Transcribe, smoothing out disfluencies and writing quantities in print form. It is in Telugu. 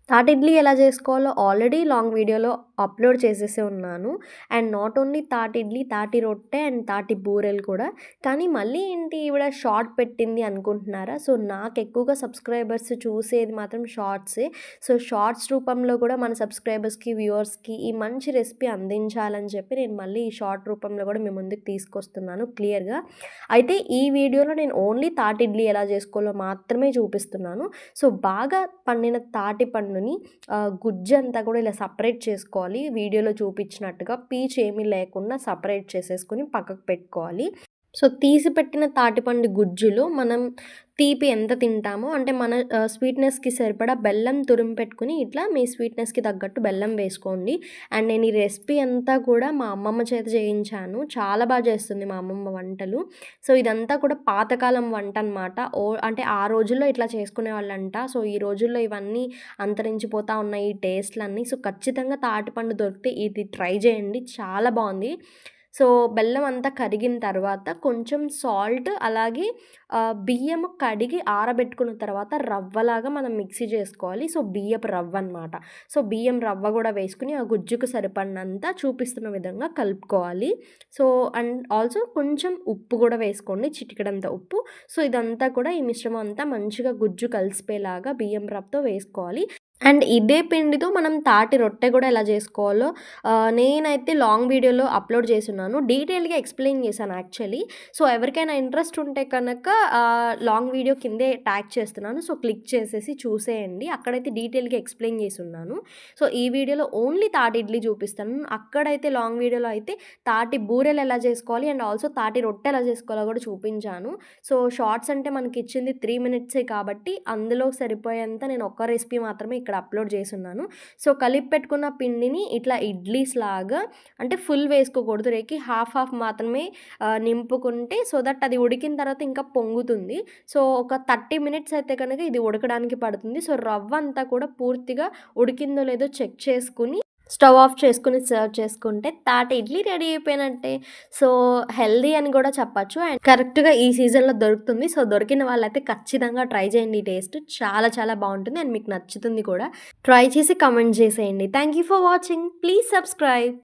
తాటి ఇడ్లీ ఎలా చేసుకోవాలో ఆల్రెడీ లాంగ్ వీడియోలో అప్లోడ్ చేసేసి ఉన్నాను. అండ్ నాట్ ఓన్లీ తాటి ఇడ్లీ, తాటి రొట్టె అండ్ తాటి బూరెలు కూడా. కానీ మళ్ళీ ఏంటి ఈవిడ షార్ట్ పెట్టింది అనుకుంటున్నారా? సో, నాకు ఎక్కువగా సబ్స్క్రైబర్స్ చూసేది మాత్రం షార్ట్సే. సో, షార్ట్స్ రూపంలో కూడా మన సబ్స్క్రైబర్స్‌కి, వ్యూవర్స్‌కి ఈ మంచి రెసిపీ అందించాలని చెప్పి నేను మళ్ళీ ఈ షార్ట్ రూపంలో కూడా మీ ముందుకు తీసుకొస్తున్నాను క్లియర్‌గా. అయితే ఈ వీడియోలో నేను ఓన్లీ తాటి ఇడ్లీ ఎలా చేసుకోవాలో మాత్రమే చూపిస్తున్నాను. సో, బాగా పండిన తాటి పండుని గుజ్జంతా కూడా ఇలా సెపరేట్ చేసుకోవాలి. వీడియోలో చూపించినట్టుగా పీచు ఏమీ లేకుండా సెపరేట్ చేసేసుకొని పక్కకు పెట్టుకోవాలి. సో, తీసి పెట్టిన తాటిపండు గుజ్జులో మనం తీపి ఎంత తింటామో అంటే మన స్వీట్‌నెస్‌కి సరిపడా బెల్లం తురిమి పెట్టుకొని ఇట్లా మీ స్వీట్‌నెస్‌కి తగ్గట్టు బెల్లం వేసుకోండి. అండ్ నేను ఈ రెసిపీ అంతా కూడా మా అమ్మమ్మ చేత చేయించాను. చాలా బాగా చేస్తుంది మా అమ్మమ్మ వంటలు. సో, ఇదంతా కూడా పాతకాలం వంట అనమాట. అంటే ఆ రోజుల్లో ఇట్లా చేసుకునేవాళ్ళంట. సో, ఈ రోజుల్లో ఇవన్నీ అంతరించిపోతా ఉన్నాయి ఈ టేస్ట్‌లన్నీ. సో, ఖచ్చితంగా తాటిపండు దొరికితే ఇది ట్రై చేయండి. చాలా బావుంది. సో, బెల్లం అంతా కరిగిన తర్వాత కొంచెం సాల్ట్ అలాగే బియ్యం కడిగి ఆరబెట్టుకున్న తర్వాత రవ్వలాగా మనం మిక్సీ చేసుకోవాలి. సో, బియ్యపు రవ్వనమాట. సో, బియ్యం రవ్వ గూడా వేసుకొని ఆ గుజ్జుకు సరిపడినంత చూపిస్తున్న విధంగా కలుపుకోవాలి. సో, అండ్ ఆల్సో కొంచెం ఉప్పు గూడా వేసుకోండి. చిటికెడంత ఉప్పు. సో, ఇదంతా కూడా ఈ మిశ్రమం అంతా మంచిగా గుజ్జు కలిసిపోయేలాగా బియ్యం రవ్వతో వేసుకోవాలి. అండ్ ఇదే పిండితో మనం తాటి రొట్టె గూడా ఎలా జేసుకోవాలో నేనైతే లాంగ్ వీడియోలో అప్లోడ్ చేసున్నాను. డీటెయిల్‌గా ఎక్స్‌ప్లెయిన్ చేశాను యాక్చువల్లీ. సో, ఎవరికైనా ఇంట్రెస్ట్ ఉంటే కనుక లాంగ్ వీడియో కిందే ట్యాగ్ చేస్తున్నాను. సో, క్లిక్ చేసేసి చూసేయండి. అక్కడైతే డీటెయిల్‌గా ఎక్స్‌ప్లెయిన్ చేసున్నాను. సో, ఈ వీడియోలో ఓన్లీ తాటి ఇడ్లీ చూపిస్తాను. అక్కడైతే లాంగ్ వీడియోలో అయితే తాటి బూరెలు ఎలా చేసుకోవాలి అండ్ ఆల్సో తాటి రొట్టె ఎలా చేసుకోవాలో కూడా చూపించాను. సో, షార్ట్స్ అంటే మనకిచ్చింది 3 మినిట్సే కాబట్టి అందులో సరిపోయేంత నేను ఒక్క రెసిపీ మాత్రమే ఇక్కడ అప్లోడ్ చేసున్నాను. సో, కలిపి పెట్టుకున్న పిండిని ఇట్లా ఇడ్లీస్ లాగా అంటే ఫుల్ వేసుకోకూడదు. హాఫ్ హాఫ్ మాత్రమే నింపుకుంటే సో దట్ అది ఉడికిన తర్వాత ఇంకా పొంగుతుంది. సో, ఒక 30 మినిట్స్ అయితే కనుక ఇది ఉడకడానికి పడుతుంది. సో, రవ్వ అంతా కూడా పూర్తిగా ఉడికిందో లేదో చెక్ చేసుకొని స్టవ్ ఆఫ్ చేసుకొని సర్వ్ చేసుకుంటే తాటి ఇడ్లీ రెడీ అయిపోయినట్టే. సో, హెల్తీ అని కూడా చెప్పచ్చు. అండ్ కరెక్ట్‌గా ఈ సీజన్‌లో దొరుకుతుంది. సో, దొరికిన వాళ్ళైతే ఖచ్చితంగా ట్రై చేయండి ఈ టేస్ట్. చాలా చాలా బావుంటుంది అండ్ మీకు నచ్చుతుంది కూడా. ట్రై చేసి కామెంట్ చేసేయండి. Thank you for watching. Please subscribe.